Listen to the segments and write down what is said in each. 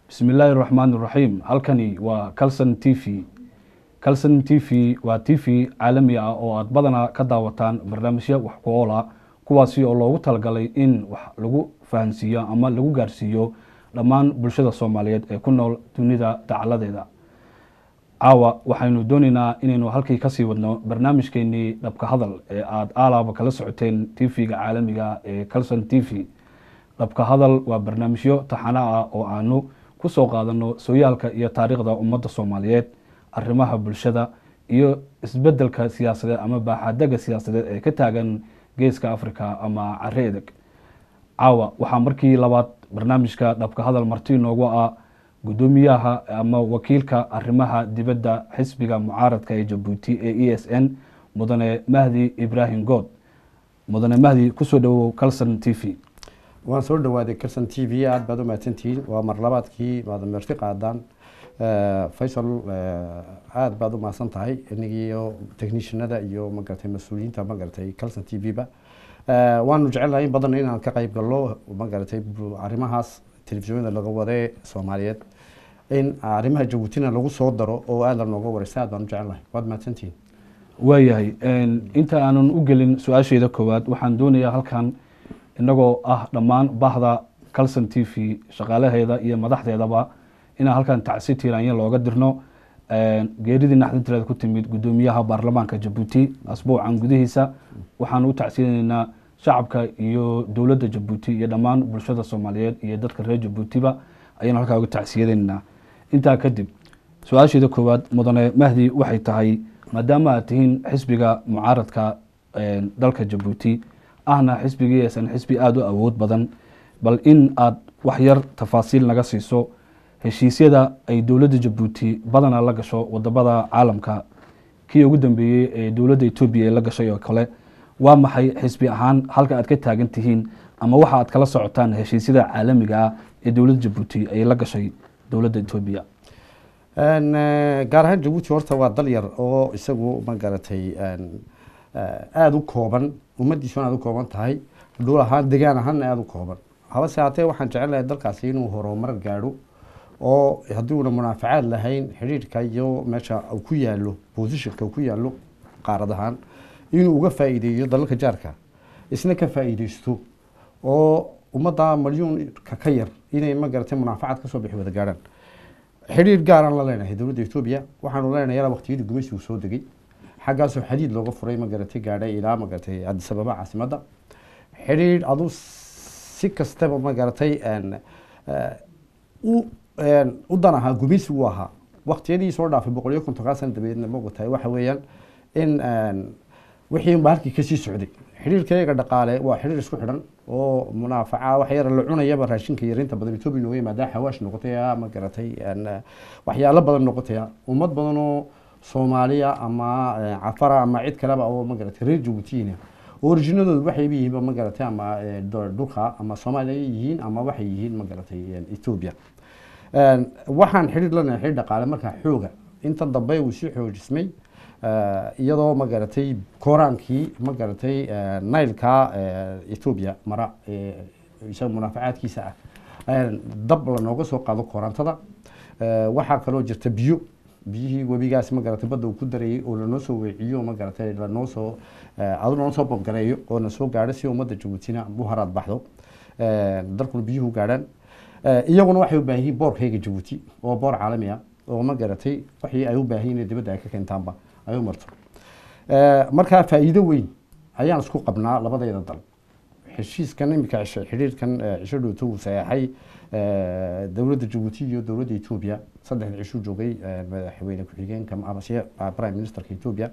bismillaahi raxmaani raxiim. Halkani waa Kalson TV. Kalson TV waa TV caalami ah oo aad badanaa ka daawataan barnaamijyo wax ku ool ah kuwaasi oo loogu talagalay in wax lagu fahansiiyo ama lagu gaarsiiyo dhammaan bulshada Soomaaliyeed ee ku nool dunida dacaladeeda. Caawa waxaynu doonaynaa inaynu halkii ka sii wadno barnaamijkeennii dhabka hadal ee aad aalaaba kala socoteen TV-ga caalamiga ee Kalson TV. dhabka hadal waa barnaamijyo taxana ah oo aanu ku soo qaadano sooyaalka iyo taariikhda ummadda Soomaaliyeed, arrimaha bulshada iyo isbeddelka siyaasadeed ama baaxadda siyaasadeed ee ka taagan geeska Afrika ama Careedeg. Caawa waxaa markii labaad barnaamijka dhabka hadal marti noogu ah gudoomiyaha ama wakiilka arrimaha dibadda xisbiga mucaaradka ee Jabuuti ee ESN Mudane Mahdi Ibrahim Good. Mudane Mahdi ku soo dhawow Kalson TV. waan soo dhawaaday Kalson TV aad baad u mahadsantihiin. waa mar labaadkii maadan marti qaadaan Faisal aad baad u mahadsan tahay inigiyo technicianada iyo magartay mas'uuliyiinta magartay Kalson TV ba waanu jecelahay in badan inaan ka qayb galo magartay arrimahaas telefishinada laga waday Soomaaliyeed in arrimaha Jabuutina lagu soo daro oo aad looga waraysaa baan jecelahay. waad mahadsantihiin. waayahay inta aanan u gelin su-aasheeda koowaad waxaan doonayaa halkan inagoo ah dhammaan bahda Kalson TV shaqaalaheeda iyo madaxdeedaba inaan halkan tacsi tiiraanya looga dirno geeridii naxdinteeda ku timid gudoomiyaha baarlamaanka Jabuuti asbuucan gudihiisa. waxaan u tacsiyanaynaa shacabka iyo dowladda Jabuuti iyo dhammaan bulshada Soomaaliyeed iyo dadka reer Jabuutiba ayaan halkaa uga tacsiyanaynaa. intaa kadib su-aasheeda koowaad Mudane Mahdi waxay tahay maadaama aad tihiin xisbiga mucaaradka dalka Jabuuti ahna xisbigiisan xisbi aad u awood badan, bal in aad wax yar tafaasiil naga siiso heshiisyada ay dowladda Jabuuti badanaa la gasho wadamada caalamka kii ugu dambeeyay ee dowladda Itoobiya ee la gashay oo kale. waa maxay xisbi ahaan halka aad ka taagan tihiin ama waxa aad kala socotaan heshiisyada caalamiga ah ee dowladda Jabuuti ay la gashay dowladda Itoobiya? gaar ahaan Jabuuti horta waa dal yar oo isagu magaratay aad u kooban, ummadiisuna aad u kooban tahay, dhul ahaan deegaan ahaan aad u kooban. habase haatee waxaan jecelahay dalkaasi inuu horumar gaadho oo haddii uuna munaafacaad lahayn xiriirka iyo meesha uu ku yaalo positionka uu ku yaalo qaarad ahaan inuu uga faa'iideeyo dalalka jaarka isna ka faa'iideysto oo ummadda milyuun ka yar inay magaratay munaafacaad ka soo bixi wada gaadhaan. xiriir gaar aan la leenahay dowladda Itoobiya. waxaanu leenahay waqtiyadii gumaysigu soo degay xaggaasoo xadiid looga furay magaratay gaadhay ilaa magaratay Addis Ababa caasimadda. xiriir adu si kastaba magaratay u danaha gumaysigu ahaa waqtiyadii soo dhaafay 150 sano dabadeedna moogtahay waxa weeyaan in wixii bahalkii ka sii socday. xiriirkayga dhaqaale waa xiriir isku xidhan oo munaafaca wax yar la cunayaba raashinka yarinta badan Itoobiya nooga yimaada xawaash noqotay magaratay waxyaalo badan noqotay ummad badan oo Soomaaliya ama Cafara ama cid kale oo magaratay reer Jabuutina originadoodu waxay yihiin magaratay ama dhulka ama Soomaaliya yihiin ama waxay yihiin magaratay Itoobiya. waxaan xiriir la leeyahay dhaqaale marka xooga inta dambe uu si xoojismay iyadoo magaratay Kooraankii magaratay Nile-ka Itoobiya mara isaga munaafacaadkiisa ah dab la nooga soo qaado Koorantada. waxaa kaloo jirta biyihii webigaas magaratay badda uu ku dareeyay oo la noo soo weeciyo magaratay la noo soo aduna soo bobgareeyo oo na soo gaadhay si ummadda Jabuutina u haraad baxdo dalkuna biyuhu gaadhaan. iyaguna waxay u baahan yihiin boorkayga Jabuuti oo boor caalami ah oo magaratay wixii ay u baahan yihiin dibadda ay ka keentaanba ay u marto. marka faa'iido weyn ayaan isku qabnaa labadeeda dal. heshiiskan imika xiriirkan cisho dhowto uu saxay dowladda Jabuuti iyo dowladda Itoobiya saddex cisho joogay madaxweyne ku-xigeenka ama prime ministerka Itoobiya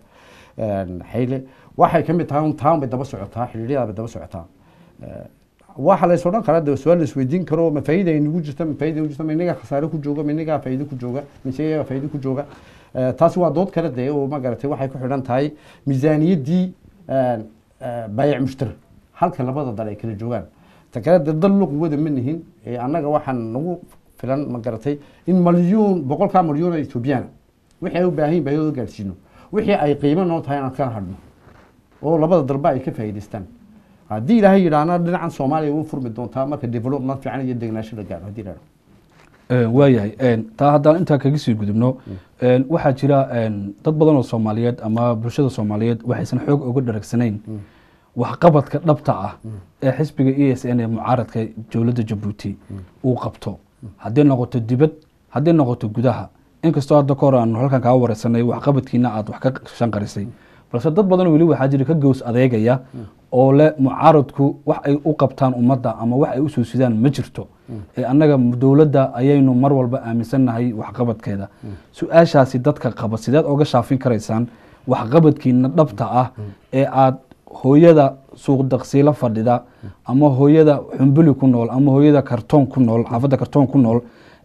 Hayle waxay ka mid tahay taan bay daba socotaa xiriirada daba socotaa. waxa la soo dhan karaa su'aal la isweydiin karo ma faa'iido ay nagu jirto ma faa'iido u jirto ma inaga khasaare ku jooga ma inaga faa'iido ku jooga mise iyaga faa'iido ku jooga. taasi waa dood kale oo magaratay waxay ku xidhan tahay miisaaniyadii baayac mushtari halka labada dal ay kala joogaan. ta kale dal luq wada manihin annaga waxaan nagu filan magaratay in boqolka milyuun oo Itoobiyaan wixii ay u baahan yihiin bay'oo gaarsiino wixii ay qiimo noo tahay aan ka hadno oo labada dalba ay ka faa'iideystaan. haddii ilaahay yidhaahna dhinacan Soomaaliya uu furmi doontaa marka development fiican iyo degenaansho la gaaro haddii la waayahay taa haddaan intaa kaga sii gudubno waxaa jira dad badan oo soomaaliyeed ama bulshada soomaaliyeed waxaysan xoog uga dharagsanayn waxqabadka dhabta ah ee xisbiga ESN ee mucaaradka dowladda Jabuuti uu qabto haddii noqoto dibad haddii noqoto gudaha inkastoo hadda ka hor aanu halkan kaa wareysanay waxqabadkiina aad wax ka shanqarisay balse dad badan weli waxaa jira ka gows adeegaya oo le mucaaradku wax ay u qabtaan ummadda ama wax ay u soo sidaan ma jirto ee annaga dowladda ayaynu mar walba aaminsannahay waxqabadkeeda su-aashaasi dadka qaba sideed oga shaafin karaysaan waxqabadkiina dhabta ah ee aad hooyada suuq daqsiilo fadhida ama hooyada xumbuli ku nool ama hooyada kartoon ku nool xaafadda kartoon ku nool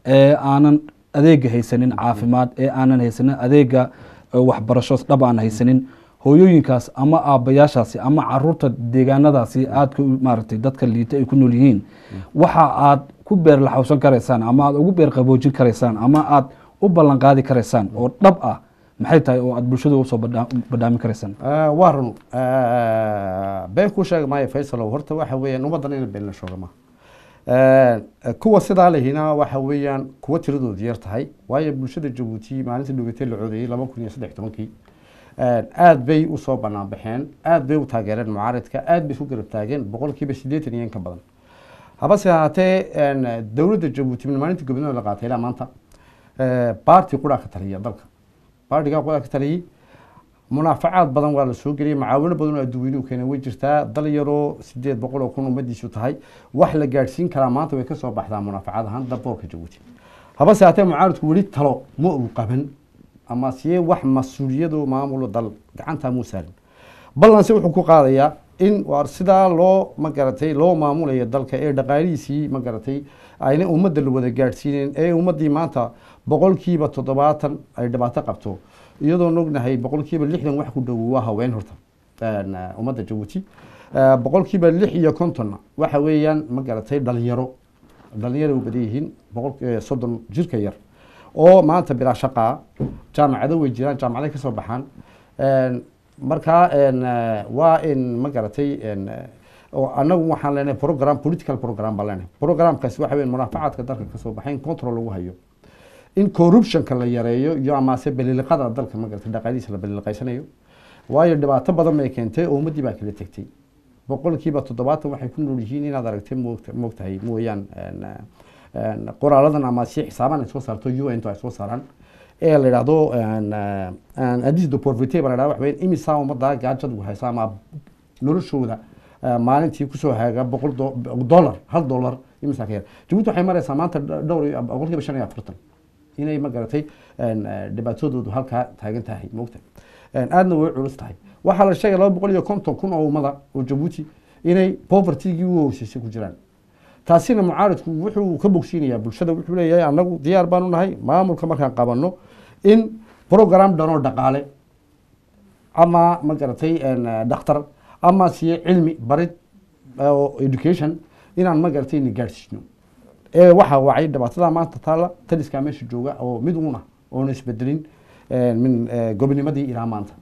ee aanan adeega haysanin caafimaad ee aanan haysanin adeega waxbarasho dhab aan haysanin hooyooyinkaas ama aabbayaashaasi ama caruurta deegaanadaasi aadka maaragtay dadka liita ay ku nool yihiin waxa aad ku beer laxawsan karaysaan ama aad ugu beer qaboojin karaysaan ama aad u ballan qaadi karaysaan oo dhab ah maxay tahay oo aad bulshada usoo badhaamin karaysaan waa run been kuu sheega maayo faysalow horta waxa weeyaan ummaddan ina been la shooga ma kuwa sidaa lehina waxa weeyaan kuwa tiradoodu yar tahay waayo bulshada Jabuuti maalintii dhugatay la codeeyay 2013 aad bay u soo banaan baxeen aad bay u taageereen mucaaradka aad bay u garab taageen 80% iyo ka badan habase haatee dowladda Jabuuti maalintii gobonada la qaatay ilaa maanta party qura ka taliya dalka partyga qura ka taliyay munaafacaad badan waa la soo geliyay macaawino badan oo adduunyadu keenay way jirtaa dal yaro 800 oo kun umadiisu tahay wax la gaarsiin karaa maanta way ka soo baxdaa munaafacaad ahaan dalka Jabuuti habase haatee mucaaradku wali talo ma uu qaban ama si wax mas'uuliyado maamulo dal gacanta Muusaalin balance wuxuu ku qaadayaa in war sida loo magaratay loo maamulayo dalka ee dhaqaalihiisii magaratay ayna ummadda la wada gaarsiineen ee ummadii maanta 70% ay dhibaato qabto iyadoo ognahay 60% wax ku dhow waa haween horta ummadda Jabuuti 6% waxa weeyaan magaratay dhalinyaro u badan 30 jirka yar oo maanta bila shaqa jaamacado way jiraan jaamacado ka soo baxaan marka waa in magaratay oo anagu waxaan leenahay program political program balana programkaas waxa weyn munaafacaadka dalka ka soo baxayn control lagu hayo in corruption ka la yareeyo iyo ama se baliliqada dalka magaratay dhaqaalihiisa la baliliqaysanayo waayo dhibaato badan ay keentay oo ummadii baa kala tagtay 70% waxay ku nool yihiin inaad aragtay moogtahay mooyaan qoraaladan ama si xisaaban soo saarto UN ay soo saaraan ee la yiraahdo indice de pauvreté baa la wax weyn imisa ummadda gaajad u haysa ama noloshooda maalintii ku soo haaga $100 $1 imisa ka yar Jabuuti waxay maraysaa maanta dhowr 45 inay magaratay dhibaatadoodu halka taagan tahay moogtahay aadna way culus tahay waxa la sheegay 250 kun oo ummada oo Jabuuti inay poverty-gi u hoosaysa ku jiraan taasina mucaaradku wuxuu ka bogsiinayaa bulshada wuxuu leeyahay anagu diyaar baan u nahay maamulka markaan qabanno in program dano dhaqaale ama magaratay dhakhtar ama si cilmi barid education inaan magaratay in gaarsiino waxa wacay dhibaatada maanta taala taliska meesha jooga oo mid uuna oo isbedelin min gobonimadii ilaa maanta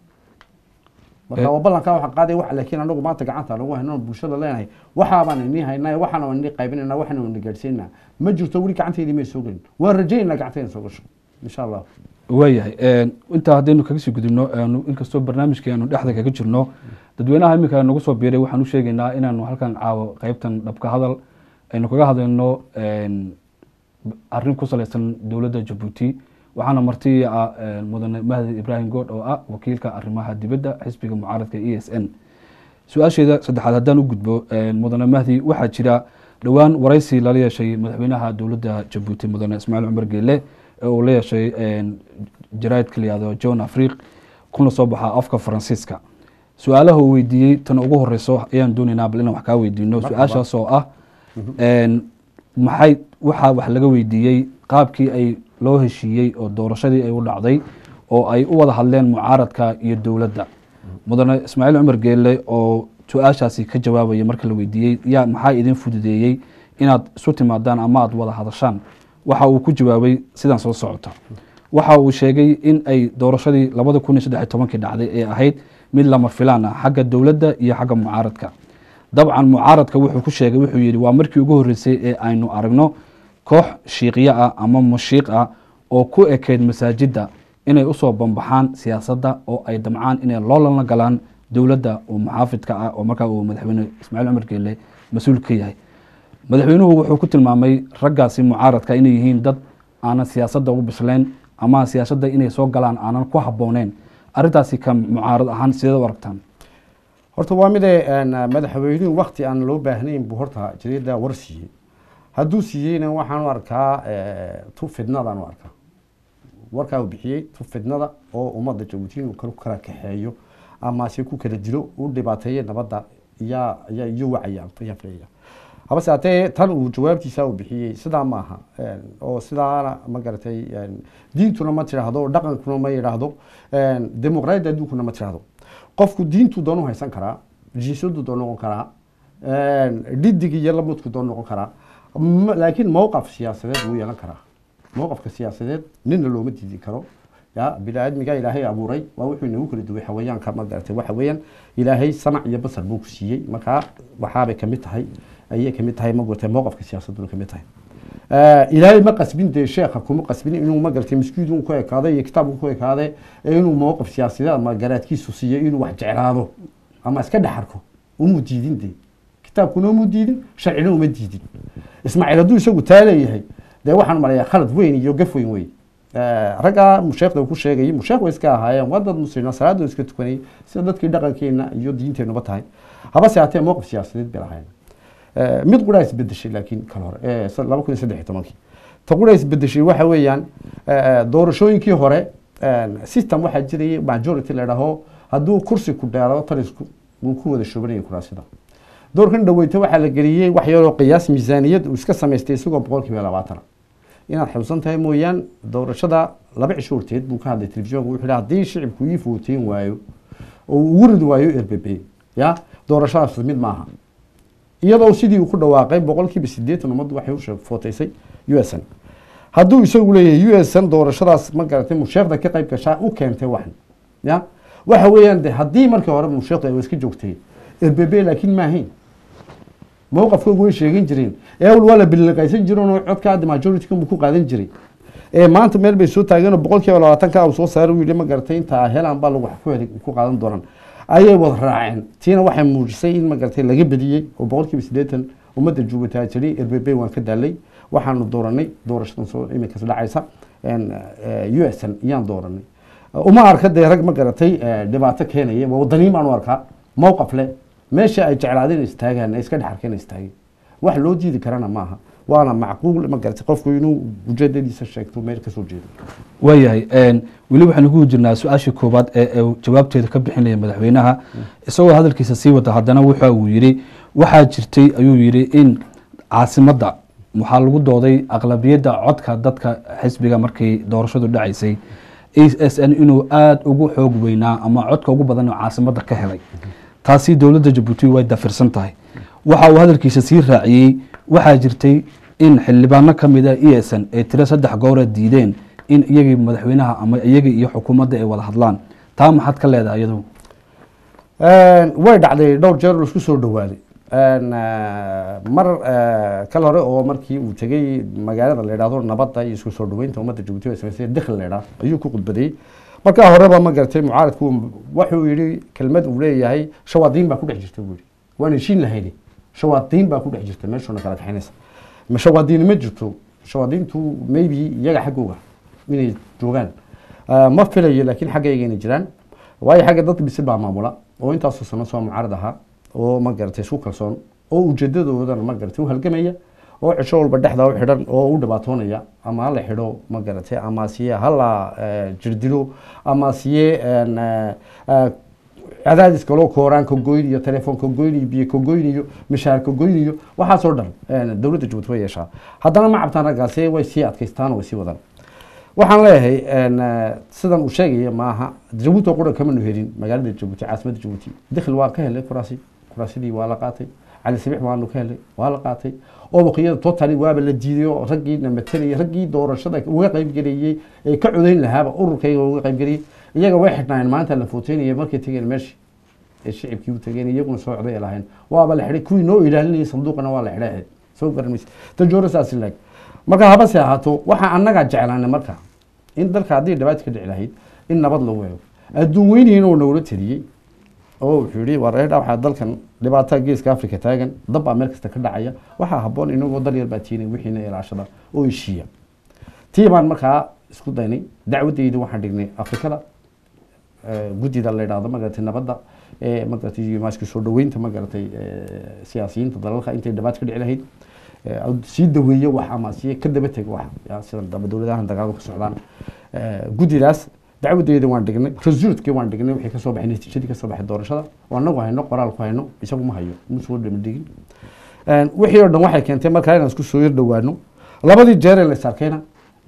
marka waa ballanka waxa qaaday wax laakiin anagu maanta gacanta lagu hayno bulshada leenahay waxa baan inii haynaa waxana waan inii qaybinayna waxana waan gaarsiinaa ma jirto wali gacanteedii ma soo galin waan rajaynaa gacanteena soo gasho insha Allah waayahay inta hadaynu kaga sii gudubno inkastoo barnaamijkeenu dhexda kaga jirno dadweynaha imika nagu soo biiray waxaan u sheegaynaa inaanu halkan caawo qaybtan dhabka hadal aynu kaga hadlayno arrin ku saleysan dowladda Jabuuti waxaana marti mudane Mahdi Ibrahim Good oo ah wakiilka arrimaha dibadda xisbiga mucaaradka ESN su'aasheeda saddexaad haddaan u gudbo mudane Mahdi waxaa jira dhawaan waraysi la yeeshay madaxweynaha dowladda Jabuuti mudane Ismaaciil Cumar Geele oo la yeeshay jaraa'idka liyaado John Afrique kuna soo baxa afka Faransiiska su'aalaha uu weydiiyey tan ugu horeyso ayaan doonaynaa bal inaan wax ka weydiino su'aashaas oo ah maxay wax laga weydiiyey qaabkii ay loo heshiiyey oo doorashadii ay u dhacday oo ay u wada hadleen mucaaradka iyo dowladda mudane Ismaaciil Cumar Geele oo su'aashaasi ka jawaabaya marka la weydiiyey yaa maxaa idin fududeeyay inaad isu timaadaan ama aad wada hadashaan waxa uu ku jawaabay sidan soo socota waxa uu sheegay in ay doorashadii 2013 dhacday ee ahayd mid lama filaan ah xagga dowladda iyo xagga mucaaradka dabcan mucaaradka wuxuu ku sheegay wuxuu yiri waa markii ugu horeysay ee aynu aragno koox shiiqyo ah ama mushiiq ah oo ku ekeyd masaajidda inay usoo bambaxaan siyaasadda oo ay damcaan inay loolanla galaan dowladda uu muxaafidka ah oo markaa uu madaxweyne ismaaciil cumar geelle mas-uul ka yahay. madaxweynuhu wuxuu ku tilmaamay raggaasi mucaaradka inay yihiin dad aanan siyaasadda ugu bisleen ama siyaasadda inay soo galaan aanan ku habbooneen. arrintaasi ka mucaarad ahaan sideed u aragtaan? horta waa mide madaxweynuhu wakti aan loo baahnayn buu horta jariida war siiyey. hadduu siiyeyna waxaan u arkaa tu fidnadaan u arkaa. warkaa uu bixiyey tu fidnada oo ummadda Jabuuti inuu kala kaxeeyo ama si ku kala dilo u dhibaateeyo nabadda iyo wacayaan fiya habase haddee tan uu jawaabtiisa uu bixiyey sidaa maaha oo sidaana ma garatay diintuna ma tiraahdo dhaqankuna ma yidhaahdo dimuqraadiyadda adduunkuna ma tiraahdo. qofku diintu doonu haysan karaa, jinsiyadu doon noqon karaa, dhidig iyo lamudku doon noqon karaa, laakiin mowqaf siyaasadeed wuu yeelan karaa. mowqafka siyaasadeed nina looma diidi karo. ya biniaadmiga ilaahay abuuray waa wuxuu inagu kala duway xawayaanka ma garatay waxa weeyaan ilaahay samac iyo basar buu ku siiyey markaa waxaabay kamid tahay ayay kamid tahay ma garatay mowqafka siyaasaduna kamid tahay. ilaahay ma qasbin dee sheekha kuma qasbin inuu ma garatay miskiidun ku ekaaday iyo kitaabku ku ekaaday inuu mowqaf siyaasadeed ama garaadkiisu siiyo inuu wax jeclaado ama iska dhaxarko uma diidin dee kitaabkuna uma diidin sharcina uma diidin. ismaaciil hadduu isagu taaleeyahay dee waxaan marayaa khalad weyn iyo gaf weyn wey. ragga musheekhda ku sheegay musheekh way iska ahaayeen waa dad muslimiin salaad iska tukanay sida dadkii dhaqankeena iyo diinteenuba tahay habase haatee mowqif siyaasadeed bay lahayn. mid qura isbedeshay laakiin kala hore 2013 ta qura isbedeshay waxa weeyaan doorashooyinkii hore system waxa jiray majority la dhaho hadduu kursi ku dheeraado talisku uu ku wada shubanayo kuraasida. doorkan dhaweyta waxa la geliyay wax yar oo qiyaas miisaaniyad uu iska samaystay isagoo 20% inaad xusan tahay mooyaan doorashada 2 cisho horteed buu ka hadlay telefishinka wuxuu yiraahdaa haddii shicibku ii footeen waayo oo uu uridi waayo RPP ya doorashadaas mid maaha. iyadoo sidii uu ku dhawaaqay 80% ummaddu waxay u sheeg footaysay USN. hadduu isagu leeyahay USN doorashadaas ma garatay musheekhda ka qayb gashaa u keentay waxan ya waxa weeyaan de haddii markii hore musheekhda ay iska joogtay RPP laakiin ma ahayn mowqafkoodu way sheegin jireen wala bilaqaysan jireen oo codka majority-ka ku qaadan jiray maanta meel bay soo taageen oo 20% ka soo saaray wiil ma garatay inta helaan baa lagu ku qaadan doonaan ayay wada raaceen. tiina waxay muujisay in ma garatay laga badiyay oo 80% ummadda Jabuuti jiray RPP waan ka daalay waxaanu dooranay doorashadan soo imika dhacaysa USN iyaan dooranay uma arka rag ma garatay dhibaato keenaya wadaniin baan u arkaa mowqaf leh meesha ay jeclaadeen istaagaan ay iska dhaxarkeen istaagay wax loo diidi karana maaha waana macquul ma garatay qofku inuu ujeedadiisa sheegto meel ka soo jeedo. waayahay weli waxaan ku jirnaa su-aashii koobaad ee jawaabteeda ka bixinaya madaxweynaha isagoo hadalkiisa sii wada haddana waxa uu yidhi waxaa jirtay ayuu yidhi in caasimadda waxaa lagu dooday aqlabiyadda codka dadka xisbiga markii doorashadu dhacaysay SSN inuu aada ugu xoog weynaa ama codka ugu badan oo caasimadda ka helay. taasi dowladda Jabuuti way dafirsan tahay. waxa uu hadalkiisa sii raaciyay waxaa jirtay in xildhibaano kamid ah ESN ay tiro 3 goor diideen in iyagii madaxweynaha ama iyagii iyo xukuumadda ay wada hadlaan. taa maxad ka leedahay iyadu? way dhacday dhowr jeer isku soo dhawaaday mar kala hore oo markii uu tagay magaalada la yiraahdo nabadda iyo isku soo dhaweynta ummadda Jabuuti ay sameysay dakhil la yiraahdo ayuu ku khudbaday. marka horeba ma garatay mucaaradku wuxuu yiri kelmad uu leeyahay shawaadiin baa ku dhex jirta buuri waan heshiin lahayn shawaadiin baa ku dhex jirta meeshuna kala taxinaysa ma shawaadiin ma jirto shawaadiintu maybe iyaga xagooga inay joogaan ma filayo laakiin xaggayga inay jiraan waayo xagga dad bisil baa maamula oo intaas sano soo mucaarad ahaa oo ma garatay isku kalsoon oo ujeedadooda ma garatay u halgamaya oo cisho walba dhexda u xidhan oo u dhibaatoonaya ama la xidho ma garatay ama siye hala jirdilo ama siye cadaadis kaloo kooraan ka goyniyo telefoon ka goyniyo biyo ka goyniyo mishaar ka goyniyo waxaas oo dhan dowladda Jabuuti way yeeshaa. haddana ma cabtaan raggaasi way sii adkaystaan way sii wadaan. waxaan leeyahay sidan uu sheegaya maaha Jabuuti qura kama helin magaalada Jabuuti caasimadda Jabuuti dakhil waa ka helay kuraasidii waa la qaatay cali sabiix waanu ka helay waa la qaatay oo waqtiyada totally waaba la diiday raggiina matalay raggii doorashada uga qayb galiyay ee ka codeyn lahaaba ururkayga uga qayb galiyay iyaga way xidhnaan maanta la footeynaya markay tageen meeshii ee shicibkii u tageen iyaguna soo coday lahayn waaba la xidhay kuwii noo ilaalinayay sanduuqana waa la xidhay soo garmis tajoora saas laag marka habase ahaato waxaa annagaa jeclaanay marka in dalka haddii dhibaata ka dhici lahayd in nabad lagu helo adduun weynihiina uu nagula teliyey oo wuxuu yihi wareedha waxaa dalkan dhibaatada geeska africa taagan dab baa meel kasta ka dhacaya waxaa habboon inagoo dal yar baa tiinay wixiina ilaashada oo heshiiya tii baan markaa isku daynay dacwadayda waxaan dhignay afrikada guddida la yidhaahdo magaratay nabadda magaratay maaska soo dhaweynta magaratay siyaasiyiinta dalalka intay dhibaato ka dhici lahayd sii daweeyo wax ama sii ka daba tego wax sida dowladahan dagaalada ka socdaan guddidaas dacwadeeda waan dhignay resultkii waan dhignay wixii kasoo baxay natiijadii kasoo baxay doorashada oo anagu hayno qoraal ku hayno isagu ma hayo ma soo dhigin wixii oo dhan waxay keentay markaa inaan isku soo yar dhawaano labadii jeer ee la sarkayna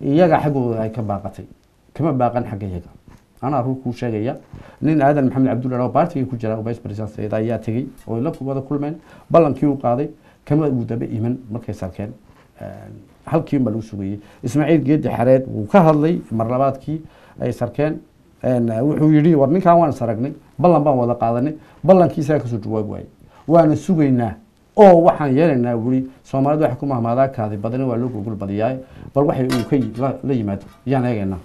iyaga xaggooda ay ka baaqatay kama baaqan xagga iyaga anaa ruu kuu sheegaya nin aadan maxamed cabdullahi oo baartigii ku jira vice president ayaa tegey oo la wada kulmeen ballankii uu qaaday kama uu daba iman markay sarkeen halkii baa lagu sugayey ismaaciil geedi xareed wuu ka hadlay mar labaadkii ay sarkeen wuxuu yidhi war ninkan waan saragnay ballan baan wada qaadanay ballankiisaa kasoo jawaab waayey waana sugaynaa oo waxaan yeelaynaa weli soomaalidu waxay ku mahmaadaa kaadi badani waa loo gogol badiyaa bal waxay uu ka la yimaado yaan eegaynaa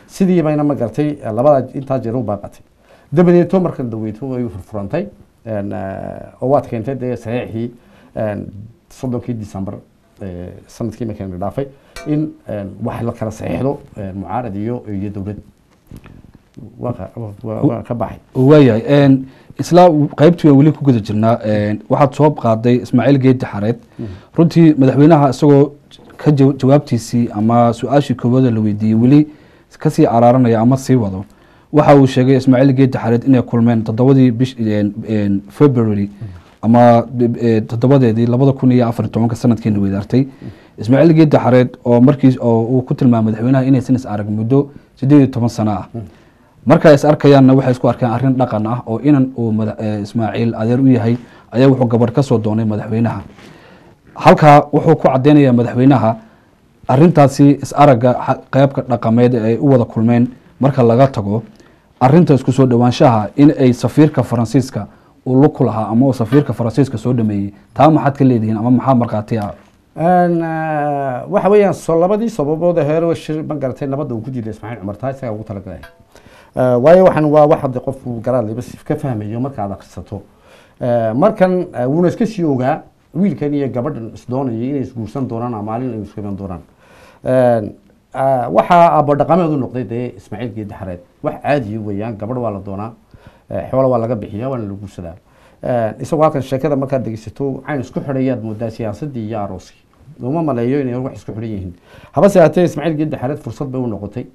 sidii bayna ma gartay labada intaa jeer u baaqatay dabadeeto markan daweyto ay furfurantay oo waad keentay dee saxiixii 30 December sanadkii markaan dhaafay in wax la kala saxiixdo mucaarad iyo dawlad waa ka baxay waayahay isla qaybtii weli ku guda jirnaa waxaad soo qaaday Ismaaciil Geedi Xareed runtii madaxweynaha isagoo ka jawaabtiisii ama su'aashii koowaad la weydiiyay weli ka sii araaranaya ama sii wado waxa uu sheegay Ismaaciil Geedi Xareed inay kulmeen 7 February ama 7deedii 2014 sanadkiina weydaartay Ismaaciil Geedi Xareed oo markiis oo uu ku tilmaamay madaxweynaha inay sinis arag muddo 18 sano ah marka ay arkayaanna waxay isku arkeen arrin dhaqan ah oo inan uu Ismaaciil adeer u yahay ayaa wuxuu gabar ka soo doonay madaxweynaha halka wuxuu ku cadeynaya madaxweynaha arrintaasi is araga qaybka dhaqameed ay u wada kulmeen marka laga tago arrinta isku soo dhawaanshaha in ay safiirka Faransiiska uu la kulaha ama safiirka Faransiiska soo dhameeyay taa maxaad ka leedihiin ama maxaa marqaati ah waxa weeyaan soo labadii sababood heero shir bangartay nabadda uu ku diiday Ismaaciil Cumar taa isaga ugu talagalay waayo waxaan waa wax qofku garaad liba si ka fahmayo marka aad akhrisato markan wuuna iska sii ogaa wiilkan iyo gabadhan isdoonayay inay isguursan doonaan ama maalin ay isku iman doonaan waxa aba dhaqameed u noqday dee Ismaaciil Geedi Xareed wax caadi weeyaan gabadh waa la doonaa xoolo waa laga bixiyaa waana lagu guursadaa isagoo halkan sheekada markaad dhegeysato cayn isku xidhayaad moodaa siyaasadii iyo arooskii uma maleeyo inay wax isku xidhan yihiin habase haatee Ismaaciil Geedi Xareed fursad bay u noqotay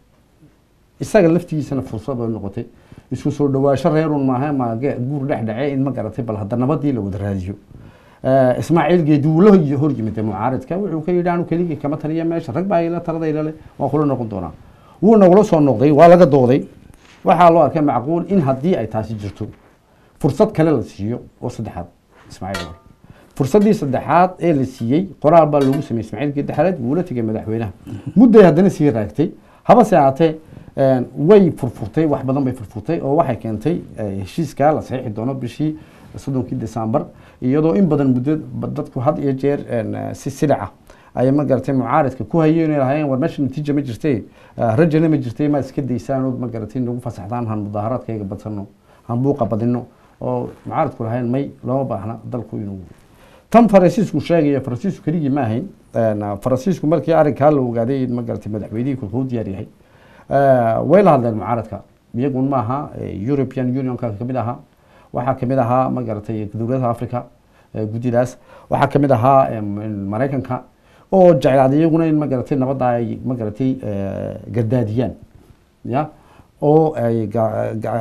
isaga laftigiisana fursad bay u noqotay isku soo dhawaasho reerun maaha ma guur dhex dhacay in ma garatay bal hadda nabadii la wada raadiyo Ismaaciil Geedi uu la hor yimid mucaaradka wuxuu ka yidhi aanu keligii kama taliya meesha rag baa ila talada ilaa waa kula noqon doonaa wuu nagula soo noqday waa laga dooday waxaa loo arkay macquul in haddii ay taasi jirto fursad kale la siiyo oo saddexaad Ismaaciil Cumar fursadii saddexaad ee la siiyey qoraal baa lagu sameeyay Ismaaciil Geedi Xareed wuu la tagay madaxweynaha muddo haddana sii raagtay habase haatee way furfurtay wax badan bay furfurtay oo waxay keentay heshiiska la saxiixi doono bishii 30 December iyadoo in badan muddo dadku had iyo jeer si silaca ay ma garatay mucaaradka ku hayeen ilaahay war meesha natiijo ma jirtay rajana ma jirtay ma iska deysaan oo ma garatay nagu fasaxdaan han mudaharaadkayga badsano han buuqa badino oo mucaaradku lahayn may loo baahna dalku inuu tan Faransiisku sheegay Faransiisku kaligi ma ahayn Faransiisku markii arrinka la ogaaday ma garatay madaxweynihii ku diyaar yahay way la hadleen mucaaradka iyagu ma aha European Union ka kamid aha waxa kamid aha ma garatay dawladaha Afrika guddidaas waxa kamid aha Mareykanka oo jeclaaday iyaguna in ma garatay nabadda ay ma garatay gardaadiyaan ya oo ay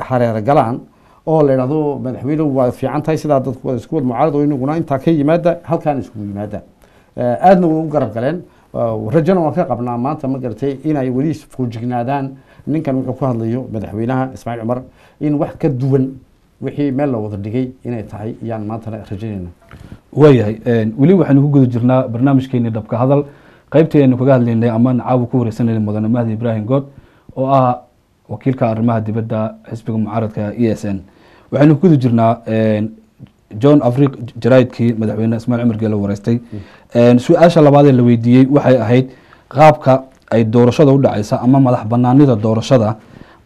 hareer galaan oo la yiraahdo madaxweynuhu waa fiican tahay sida dadku isku wad mucaarad oo inaguna inta ka yimaada halkaan isku yimaada aadna u garab galeen rajana waan ka qabnaa maanta ma garatay inay wali fuujignaadaan ninkan wuxuu ku hadlayo madaxweynaha Ismaaciil Cumar in wax ka duwan wixii meel la wada dhigay inay tahay iyaan maanta rajaynayna waayahay weli waxaanu ku guda jirnaa barnaamijkeena dhabka hadal qaybteena kaga hadlaynay ama caawu ku wareysanay mudane Mahdi Ibrahim Good oo ah wakiilka arrimaha dibadda xisbiga mucaaradka ESN waxaanu ku guda jirnaa john afriq jaraidkii madaxweyne ismaaciil cumar geele wareystay su-aasha labaadee la weydiiyey waxay ahayd qaabka ay doorashada u dhacaysa ama madax banaanida doorashada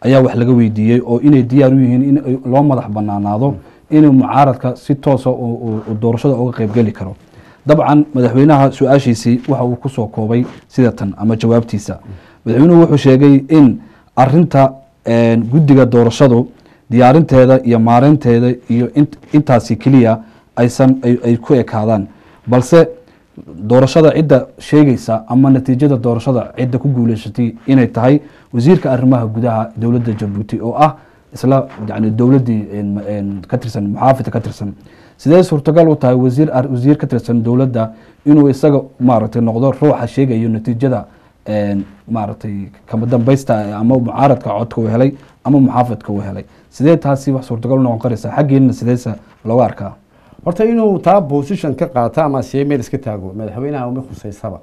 ayaa wax laga weydiiyey oo inay diyaar u yihiin in loo madax banaanaado inuu mucaaradka si toosa doorashada uga qeybgeli karo. dabcan madaxweynaha su-aashiisii waxa uu kusoo koobay sida tan ama jawaabtiisa. madaxweynuhu wuxuu sheegay in arinta guddiga doorashadu diyaarinteeda iyo maareynteeda iyo intaasi keliya ay ku ekaadaan, balse doorashada cidda sheegaysa ama natiijada doorashada cidda ku guuleysatay inay tahay wasiirka arrimaha gudaha dowladda Jabuuti oo ah isla yani dowladdii ka tirsan muxaafidka ka tirsan. sidee suurtagal u tahay wasiir ka tirsan dowladda inuu isaga maaragtay noqdo ruuxa sheegayo natiijada maaragtay kama dambaysta ama mucaaradka codka uu helay ama muxaafidka uu helay? sidee taasi wax suurtagal u noqon karaysa xaggeena sideesa looga arkaa? horta inuu taa position ka qaato ama si meel iska taago madaxweynaha uma khuseysaba.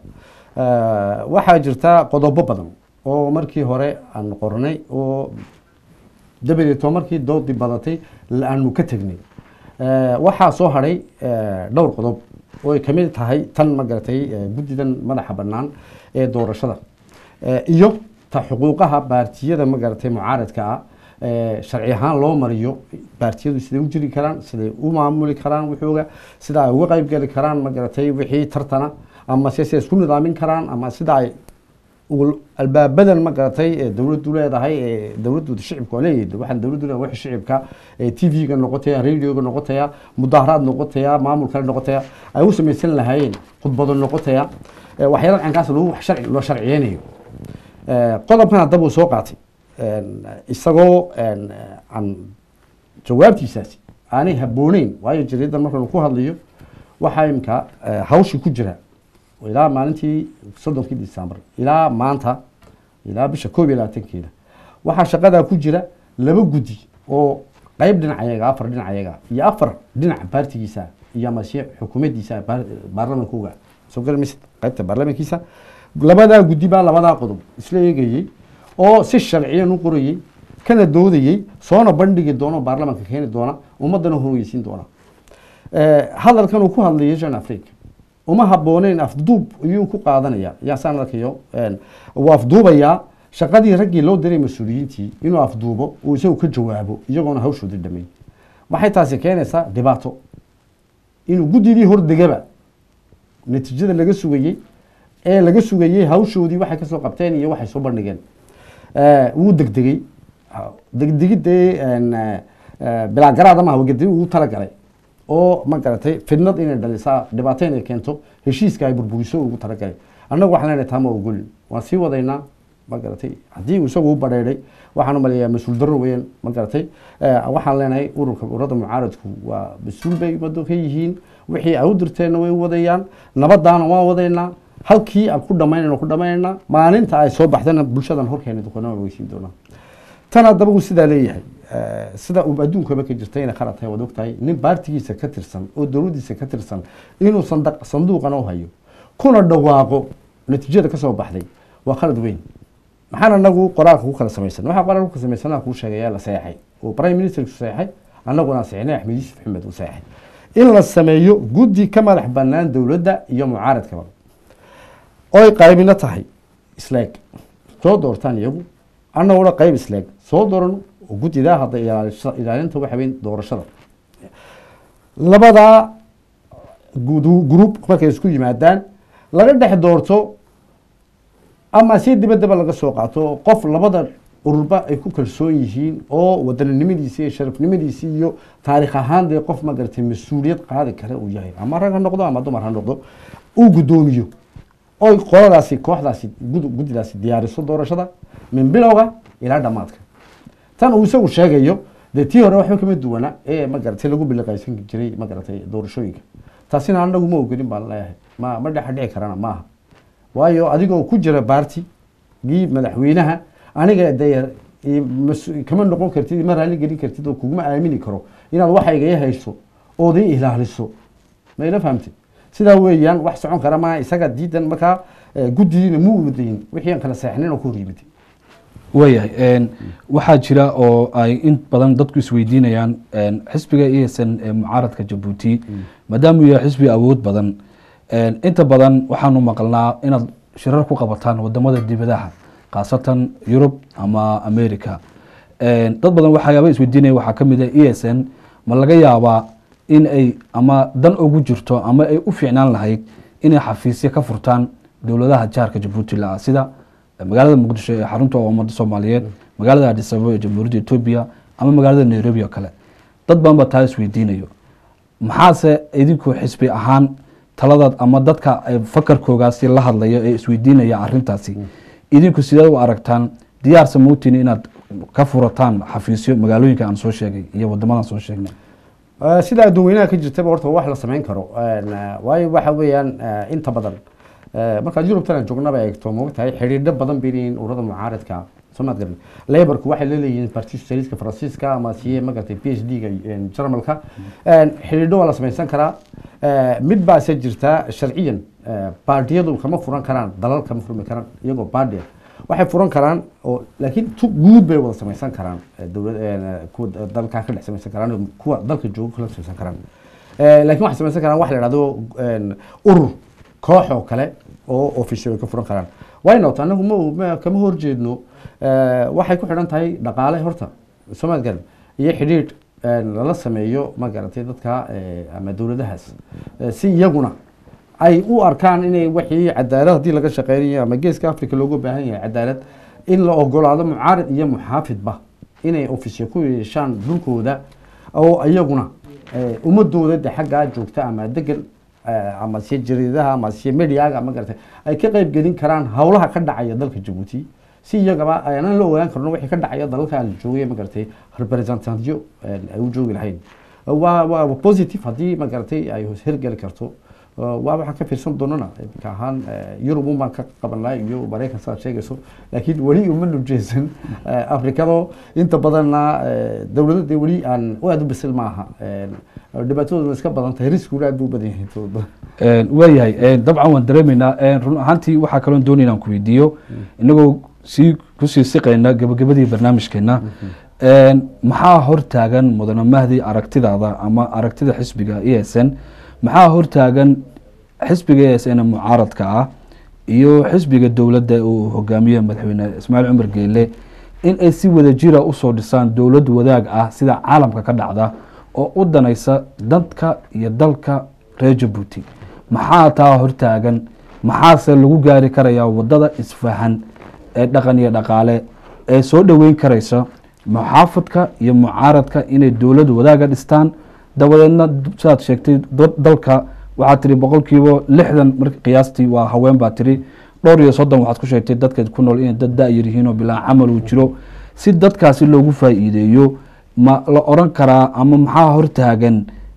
waxaa jirta qodobo badan oo markii hore aan qornay oo dabadeed markii doodii badatay aanu ka tagnay. waxaa soo haray dhowr qodob oo ay kamid tahay tan magaratay guddidan madaxa bannaan ee doorashada iyo ta xuquuqaha baartiyada magaratay mucaaradka ah sharci ahaan loo mariyo baartiyadu siday u jiri karaan, siday u maamuli karaan wuxuuga, sida ay uga qayb gali karaan magaratay wixii tartana ama se isku nidaamin karaan ama sida ay albaabadan magaratay dowladdu leedahay dowladdu shicibka leeyahay. waxaan dowladdu leedahay wax shicibka TV-ga noqotaya, radio-ga noqotaya, mudaharaad noqotaya, maamulka noqotaya ay u samaysan lahaayeen khudbado noqotaya waxyaalaha cankaas loo sharciyeynayo. qodobkan haddaba uu soo qaatay isagoo aan jawaabtiisaasi aanay habbooneyn, waayo jariidan markaan ku hadlayo waxaa imka hawshii ku jira ilaa maalintii 30 December ilaa maanta ilaa bisha 21 waxaa shaqada ku jira laba guddi oo qayb dhinacayaga, afar dhinacayaga iyo afar dhinac baartigiisa iyo masiix xukuumaddiisa baarlamaankuga soo galmaysa qaybta baarlamaankiisa. labada guddi baa labada qodob isla eegayay oo si sharciyan u qorayay kana doodayay soona bandhigi doono baarlamaanka keeni doona ummadana horeysiin doona. hadalkan uu ku hadlayay John Afriq uma habbooneen afduub ayuu ku qaadanaya yaa saan arkayo waa afduubaya shaqadii raggii loo diray mas'uuliyiintii inuu afduubo uu isagu ka jawaabo iyagoona hawshooda dhamay. waxay taasi keenaysaa dhibaato inuu guddidii hordegaba natiijada laga sugayay hawshoodii waxay ka soo qabteen iyo waxay soo bandhigeen wuu degdegidee bilaa garaada maaha wagadi uu talagalay oo magaratay fidnad inay dhalisaa dhibaato inay keento heshiiska ay burburiso ugu talagalay. annagu waxaan leenahay taama ogolin waan sii wadaynaa magaratay haddii uu isagu u badheedhay waxaan u maleeyaa mas-uul darro weeyaan magaratay. waxaan leenahay ururada mucaaradku waa mas-uul bay ummadda ka yihiin, wixii ay u dirteenna way u wadayaan, nabadaana waan wadaynaa, halkii aan ku dhamaynayna maalinta ay soo baxdana bulshadan horkeena doqonaa weysiin doonaa. tan haddaba uu sidaa leeyahay sida uu adduunkaba ka jirtay inay khalad tahay waad ogtahay nin baartigiisa ka tirsan oo dowladdiisa ka tirsan inuu sanduuqana u hayo kuna dhawaaqo natiijada ka soo baxday waa khalad weyn. maxaan anagu qoraalka ku kala samaysan? waxaa qoraalka ku kala samaysanaa kuu sheegayaa la saxeexay oo prime minister ku saxeexay, annaguna saxeexnay Axmed Yuusuf Maxamed uu saxeexay in la sameeyo guddi ka madax bannaan dowladda iyo mucaaradkaba oo ay qaybina tahay isleeg soo doortaan iyagu annaguna qayb isleeg soo doorano oo guddidaa hadda ilaalinta waxa weyn doorashada. labada group markay isku yimaadaan laga dhex doorto ama si dibaddaba laga soo qaato qof labada ururba ay ku kalsoon yihiin oo wadaninimadiisa iyo sharafnimadiisa iyo taariikh ahaan dee qof magaratay mas-uuliyad qaadi kara uu yahay ama rag ha noqdo ama dumar ha noqdo uu guddoomiyo oo qoladaasi kooxdaasi guddidaasi diyaariso doorashada min bilowga ilaa dhamaadka. tan uu isagu sheegayo dee tii hore waxba kama duwana ee magaratay lagu biliqaysan jiray magaratay doorashooyinka. taasina anagu ma ogolin baan leeyahay, ma dhex dhici karana maaha. waayo adigoo ku jira baartigii madaxweynaha aniga dee kama noqon kartid, ma raali gelin kartid oo kuguma aamini karo inaad waxayga hayso ood ii ilaaliso. ma ila fahamtay? sidaa weeyaan wax socon kara maaha. isaga diidan markaa guddidiina mu wadayn wixii aan kala seexnayn oo ku hor yimid. waayahay waxaa jira oo ay in badan dadku isweydiinayaan xisbiga ESN ee mucaaradka Jabuuti maadaama uu yahay xisbi awood badan inta badan waxaanu maqalnaa inaad shirar ku qabataan wadamada dibadaha khaasatan Yurub ama America dad badan waxyaabo isweydiinaya waxaa ka mid ah ESN ma laga yaabaa in ay ama dan ugu jirto ama ay u fiicnaan lahayd inay xafiisyo ka furtaan dowladaha jaarka Jabuuti la sida magaalada Muqdisho ee xarunta ummadda Soomaaliyeed magaalada Addis Ababa ee Jamhuuriyadda Itoobiya ama magaalada Nairobi oo kale dad badan ba taas weydiinayo maxaase idinku xisbi ahaan talada ama dadka ay fakarkoogaasi la hadlayo ee isweydiinaya arintaasi idinku sidee u aragtaan diyaar samootin inaad ka furataan xafiisyo magaalooyinka aan soo sheegay iyo wadamadan soo sheegnay sida adduunyada ka jirtaba horta wax la sameyn karo waayo waxa weeyaan inta badan marka Yurub tan joognaba ay eegto moogtahay xiriirada badan biin ururada mucaaradka Soomaaliya Labourku waxay leeyihiin Parti Socialist Faransiiska ama siye magartay PhD-ga Jarmalka xiriirada waa la sameeysan karaa mid baa se jirta sharciyan baadiyadu kama furan karaan dalal kama furmi karaan iyagoo baadiya waxay furan karaan oo laakiin guud bay wada sameeysan karaan dawladda kuwa dalka ka dhex sameeysan karaan kuwa dalka jooga kala sameeysan karaan laakiin waxay sameeysan karaan wax la yiraahdo urur koox oo kale oo official ka furan karaan wayna anagu ma kama horjeedno waxay ku xidhan tahay dhaqaale horta Soomaaliya iyo xidhiidh lala sameeyo ma garatay dadka ama dawladahaas si iyaguna ay u arkaan inay wixii cadaalad hadii laga shaqeeyo ama geeska Afrika looga baahan yahay cadaalad in la ogolaado mucaarad iyo muxaafidba inay official ku yeeshaan dhulkooda oo iyaguna ummadooda xagga joogta ama degan ama si jariidaha ama si media ama garatay ay ka qayb gelin karaan hawlaha ka dhacaya dalka Djibouti si iyagaba ayaan la ogaan karno wixii ka dhacaya dalka aan joogay ma garatay representantyo ay u joogi lahayn waa positive hadii ma garatay ay hirgal karto waa waxa ka fiirsan doonana ka ahaan Yurub uma ka qaban lahayn iyo Mareykanka soo sheegayso laakiin wali uma nujeesan Afrikado inta badanna dawladda wali aan u aad u bisil maaha dhibaatoodu iska badan tahay riskigu aad u badan yahay waayahay dabcan waan dareemaynaa run ahaantii waxa kale oo doonaynaa ku weydiiyo inagoo ku sii siqayna gabagabadii barnaamijkeena maxaa hortaagan mudane Mahdi aragtidaada ama aragtida xisbiga ESN maxaa hortaagan xisbiga ESN mucaaradka ah iyo xisbiga dawladda uu hogaamiyo madaxweyne Ismaaciil Cumar Geele in ay si wada jira u soo dhisaan dawlad wadaag ah sida caalamka ka dhacda oo u danaysa dadka iyo dalka reer Djibouti maxaa taa hortaagan maxaase lagu gaari karayaa wadada isfahan ee dhaqan iyo dhaqaale ee soo dhaweyn karaysa muxaafadka iyo mucaaradka inay dawlad wadaaga dhistaan dabadeedna saad sheegtay dalka waxaa tiri boqolkiiba 60 markii qiyaastii waa haween baa tiri dhowr iyo 30 waxaad ku sheegtay dadka ku nool in dad daayir yihiin oo bilaa camal uu jiro si dadkaasi loogu faa'iideeyo ma la oran karaa ama maxaa hortaagan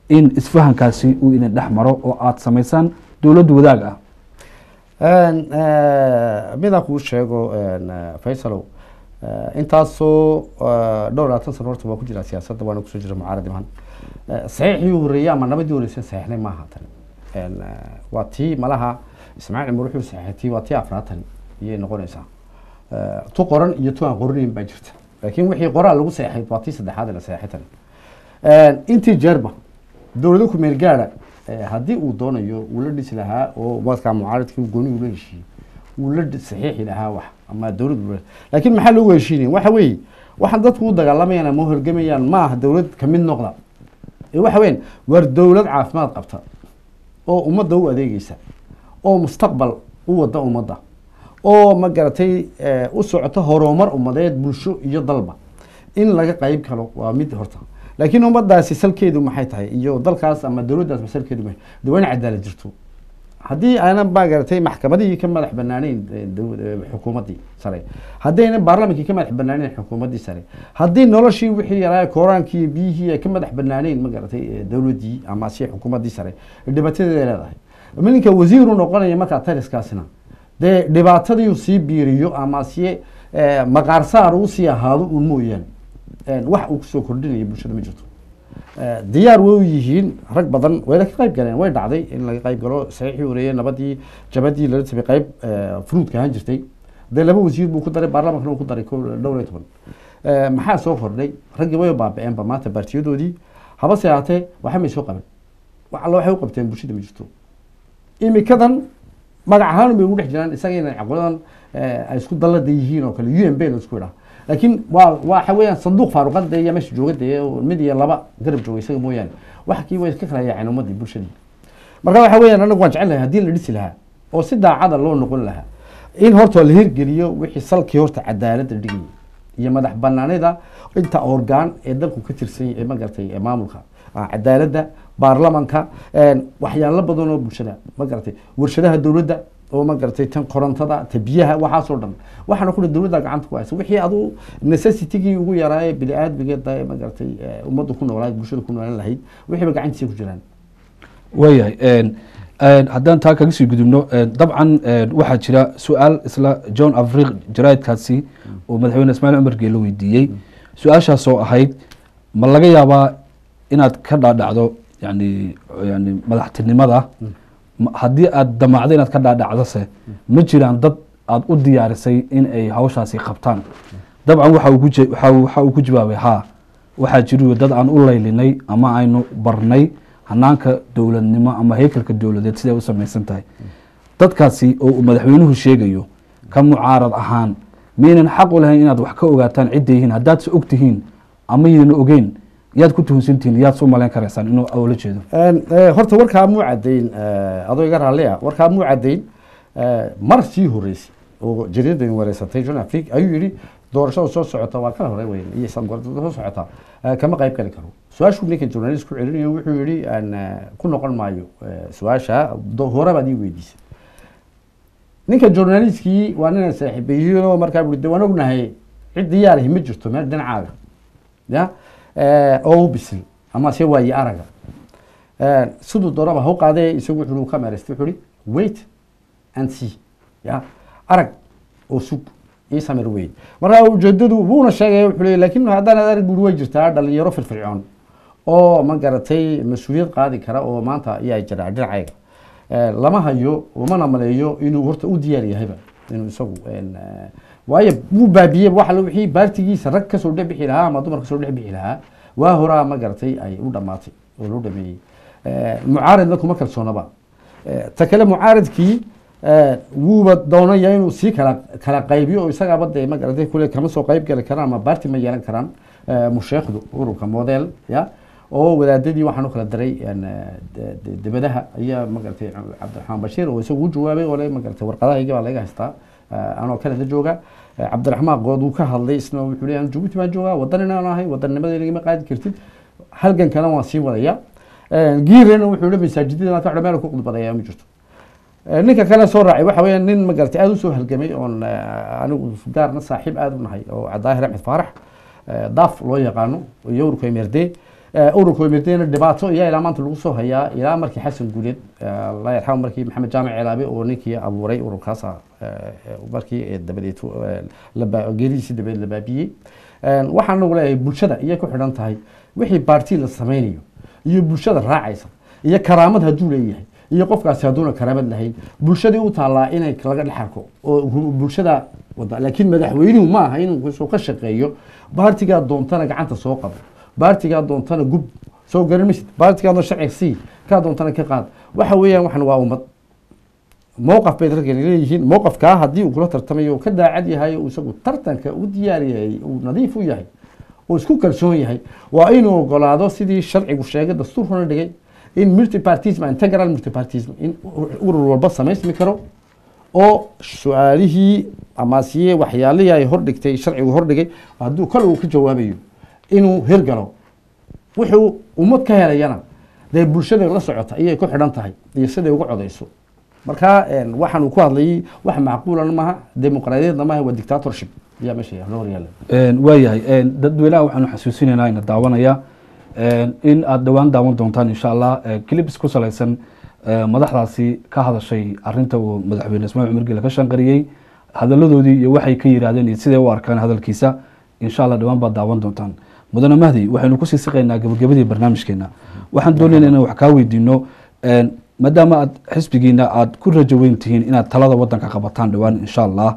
in isfahankaasi uu ina dhex maro oo aad sameeysan dawlad wadaag ah mida ku sheego Faisalow intaasoo dhowr 20 sano horta waa ku jira siyaasadda waana ku soo jira mucaarad iman saxiixii horeeyay ama nabadii horeysay saxiixnay ma aha tan waa tii malaha Ismaaciil Cumar wuxuu saxiixay waa tii afraatan iyo noqonaysa tu qoran iyo tu aan qornayn baa jirta laakiin wixii qoraal lagu saxiixay waa tii saddexaad la saxiixay intii jeerba dawladdu ku meel gaara hadii uu doonayo uu la dhisi lahaa oo wadka mucaaradka uu gooni u leeyahay uu la saxiixi lahaa wax ama dawladdu laakiin maxaa loo heshiinay waxa weey waxaan dadku u dagaalamayaan ama horgamayaan ma aha dawlad ka mid noqda waxa weyn war dawlad caafimaad qabta oo ummadda u adeegaysa oo mustaqbal u wada ummadda oo ma garatay u socoto horumar ummadeed bulsho iyo dalba in laga qayb kalo waa mid horta laakiin ummaddaasi salkeedu maxay tahay iyo dalkaas ama dawladdaas salkeedu maxay dawlad cadaalad jirto haddii aanan baa garatay maxkamadii ka madax banaanayn xukuumadii sare haddii baarlamaanka ka madax banaanayn xukuumadii sare haddii noloshii wixii yaraa kooraankii biyihii ka madax banaanayn ma garatay dawladii ama si xukuumadii sare dhibaatadeeda leedahay milinka wasiiru noqonaya marka taliskaasina de dhibaatadii sii biiriyo ama si maqaar saar uu sii ahaado un mooyaan wax uu soo kordhinayo bulshada ma jirto diyaar way yihiin rag badan way ka qayb galeen way dhacday in laga qayb galo saxiixii horeeyay nabadii jabadii la tabay qayb fruudka aan jirtay dee laba wasiir buu ku daray baarlamankana uu ku daray dhowr iyo toban maxaa soo kordhay raggii way baaba'eenba maanta baartiyadoodii habase ahaatee waxa may soo qaban wax alla waxay u qabteen bulshada ma jirto imikadan magac ahaan bay ugu dhex jiraan isagayna caqoladan ay isku dallada yihiin oo kale UNB la isku idhaa laakiin waxa weeyaan sanduuq faaruqada iyo meesha joogada mid iyo laba garab jooga isaga mooyaane wax kii way iska kala yaaceen ummadii bulshadii marka waxa weeyaan anagu waan jecelahay haddii la dhisi lahaa oo si daacada loo noqon lahaa in horta la hirgeliyo wixii salkii horta cadaaladda dhigaya iyo madax banaanida inta orgaan ee dalku ka tirsan yahay ma garatay maamulka cadaaladda baarlamanka waxyaalo badan oo bulshada ma garatay warshadaha dowladda oo ma garatay tan korontada ta biyaha waxaasoo dhan waxaana ku dowladda gacanta ku haysa wixii adu necessity-gii ugu yaraaye bini aadmigeeda ma garatay ummadda ku noolayd bulshada ku noolaan lahayd wixiiba gacantiisa ku jiraan waayahay haddaan taa kaga sii gudubno dabcan waxaa jira su-aal isla John Afriq jaraa'idkaasi oo madaxweyne Ismaaciil Cumar Geele weydiiyey su-aashaas oo ahayd ma laga yaabaa inaad ka dhaadhacdo yani madaxtinimada haddii aad damacdo inaad ka dhaadhacdose ma jiraan dad aad u diyaarisay in ay hawshaasi qabtaan dabcan waxa uu ku jawaabay haa waxaa jiro dad aan u laylinay ama aynu barnay hanaanka dowladnimo ama haykalka dowladeed siday u samaysan tahay dadkaasi oo madaxweynuhu sheegayo ka mucaarad ahaan miyaynan xaq u lahayn inaad wax ka ogaataan cidda yihiin haddaad se og tihiin ama yidana ogeyn yaad ku tuhunsantihiin yaad soo malayn karaysaan inuu awla jeedo horta warkaa muu caddayn adoo iga raalli ah warkaa muu caddayn mar sii horeysay oo jariidan wareysatay John Afriq ayuu yidhi doorashada soo socota waa kala hore weyn iyo sanadka soo socota kama qayb gali karo su-aashu ninka journalist ku celinayo wuxuu yidhi aan ku noqon maayo su-aasha hore baad ii weydiisay ninka journalistkii waa nin saaxiibayiinoo markaa buu waan ognahay cid diyaarahi ma jirto meel dhinacaaga ya oo bisil ama se waayi araga siduu dooraba ha u qaadee isagu wuxuu ka meeraystay wuxuu yidhi wait and see ya arag oo sug ii samir weyn markaa ujeedadu wuuna sheegay wuxuu leeyahay laakiin haddaan arag buu way jirtaa dhalinyaro firfircoon oo ma garatay mas-uuliyad qaadi kara oo maanta ayaa jira dhinacayga lama hayo umana maleeyo inuu horta u diyaar yahayba inuu isagu waayo wuu baabiyey waxa wixii baartigiisa rag kasoo dhexbixi lahaa ama dumar kasoo dhexbixi lahaa waa horaa ma garatay ay u dhamaatay oo loo dhameeyey mucaaridna kuma kalsoonaba ta kale mucaaridkii wuuba doonaya inuu sii kala qaybiyo oo isagaaba dee ma garatay kule kama soo qayb gali karaan ama baarti ma yeelan karaan musheekhdu ururka model ya oo wadaadadii waxaan u kala daray dibadaha ayaa ma garatay Cabdiraxmaan Bashiir oo isagu u jawaabay oo ma garatay warqadahayga baa laga haystaa anoo Canada jooga Cabdiraxmaan Good uu ka hadlay isna wuxuu leeyahay Djibouti baan joogaa wadanina aan ahay wadannimada ma qaadi kartid halgan kale waan sii wadaya giirana wuxuu leeyahay masaajidada ta meel ku qudbadaya ma jirto ninka kale soo raacay waxa weeyaan nin ma garatay aad u soo halgamay oo anigu gaarna saaxiib aad u nahay oo Daahir Axmed Faarax daaf loo yaqaano iyo ururka MRD ururka MRD dhibaato iyo ilaa maanta lagu soo hayaa ilaa markii Xasan Guuleed la yarxam markii Maxamed Jaamac Cilaabe oo ninkii abuuray ururkaas markii dabadeetu geeriisi dabadeed la baabiyey waxaan nagu leeyahay bulshada iyo ku xidhan tahay wixii baarti la sameynayo iyo bulshada raacaysa iyo karaamad hadduu leeyahay iyo qofkaasi hadduuna karaamad lahayn bulshadii u taallaa inay laga dhex arko oo bulshada wada laakiin madaxweynuhu ma aha inuu soo ka shaqeeyo baartigaa doontana gacanta soo qabo baartigaa doontana gub soo garan maysid baartigaa doon sharci sii kaa doontana ka qaad waxa weeyaan waxan waa ummad موقف بيت رجل ليه موقف كاه هدي وكله ترتمي وكذا عادي هاي وسقوا ترتن كودي هاي ونظيف وياهي وسكو كلشون ياهي وإنه قلادو سيدي الشرع والشيء الدستور هنا دقي إن ملتي بارتيزم انتجرال ملتي بارتيزم إن أورو البص ما اسمه كرو أو سؤاله أماسية وحيالية يهرد كتير الشرع ويهرد دقي وهدو كله كجوابيه إنه هرجلو وحو ومت كهلا ينا ده برشة الله سعته إيه كل حدان تهي يصير يوقع ضيسو marka waxaan ku hadlayay wax macquul ah ma aha dimuqraadiyadda ma aha waa dictatorship yaa meesha loo yaala waayahay dadweynaha waxaan xasuusinaynaa in daawanaya in aad dhawaan daawan doontaan insha Allah clips ku salaysan madaxdaasi ka hadashay arinta uu madaxweyne Ismaaciil Cumar Geele ka shanqariyay hadaladoodii iyo waxay ka yiraahdeen iyo sidee u arkaan hadalkiisa insha Allah dhawaan baad daawan doontaan mudane Mahdi waxaynu ku sii siqaynaa gabagabadii barnaamijkeena waxaan doonaynaa inaan wax ka weydiino maadaama aad xisbigiina aad ku rajo weyn tihiin inaad talada wadanka qabataan dhawaan insha Allah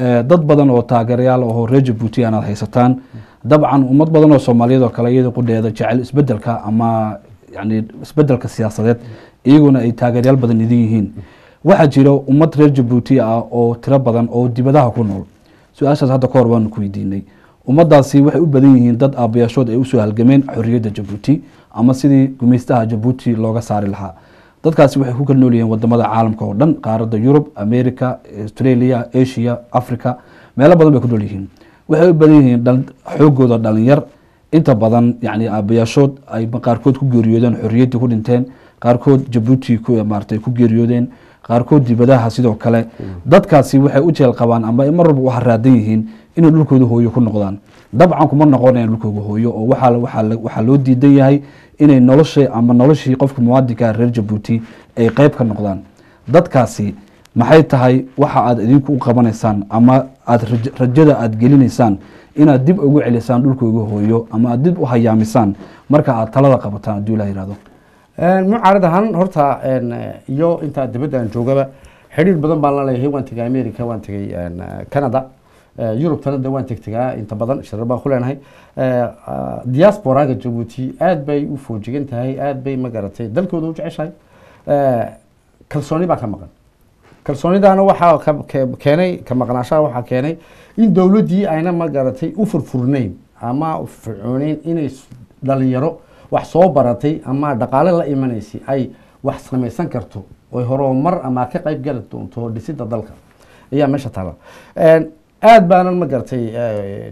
dad badan oo taageerayaal oo reer Jabuuti aad haysataan dabcan ummad badan oo Soomaaliyeed oo kale iyada qudheeda jecel isbedelka ama yani isbedelka siyaasadeed iyaguna ay taageerayaal badan idin yihiin waxa jira ummad reer Jabuuti ah oo tiro badan oo dibadaha ku nool su'aashaas hadda ka hor waan ku weydiinay ummadaasi waxay u badan yihiin dad aabayaashood ay u soo halgameen xorriyadda Jabuuti ama sidii gumeystaha Jabuuti looga saari lahaa dadkaasi waxay ku kala nool yihiin wadamada caalamka oo dhan qaaradda Yurub America Australia Asia Africa meelo badan bay ku nool yihiin waxay u badan yihiin xoogooda dhalinyar inta badan yani aabayaashood ay qaarkood ku geeriyoodeen xorriyaddii ku dhinteen qaarkood Jabuuti ku maartay ku geeriyoodeen qaarkood dibadaha sidoo kale dadkaasi waxay u jeel qabaan ama mar walba waxa raadan yihiin inay dhulkooda hooyo ku noqdaan dabcan kuma noqonayaan dhulkooda hooyo oo waxa loo diidan yahay inay noloshii qofka muwaadinka reer Jabuuti ay qayb ka noqdaan dadkaasi maxay tahay waxa aad idinku u qabanaysaan ama aad rajada aad gelinaysaan inaad dib ugu celisaan dhulkooda hooyo ama aad dib u hayaamisaan marka aad talada qabataan haddii la yiraahdo mucaarad ahaan horta iyo inta dibadda aan joogaba xiriir badan baan la leeyahay waan tagay America waan tagay Canada Europe tanada waan tagtagaa inta badan shirar baan ku leenahay diaspora-ga Jabuuti aad bay u foojigan tahay aad bay magaratay dalkooda u jeceshahay kalsooni baa ka maqan kalsoonidaana waxaa keenay ka maqnaashaha waxaa keenay in dowladdii ayna magaratay u furfurnayn ama fircoonayn inay dhalinyaro wax soo baratay ama dhaqaale la imanaysay ay wax samaysan karto oo horumar ama ka qayb gali doonto dhisidda dalka ayaa meesha taala aad baanan magaratay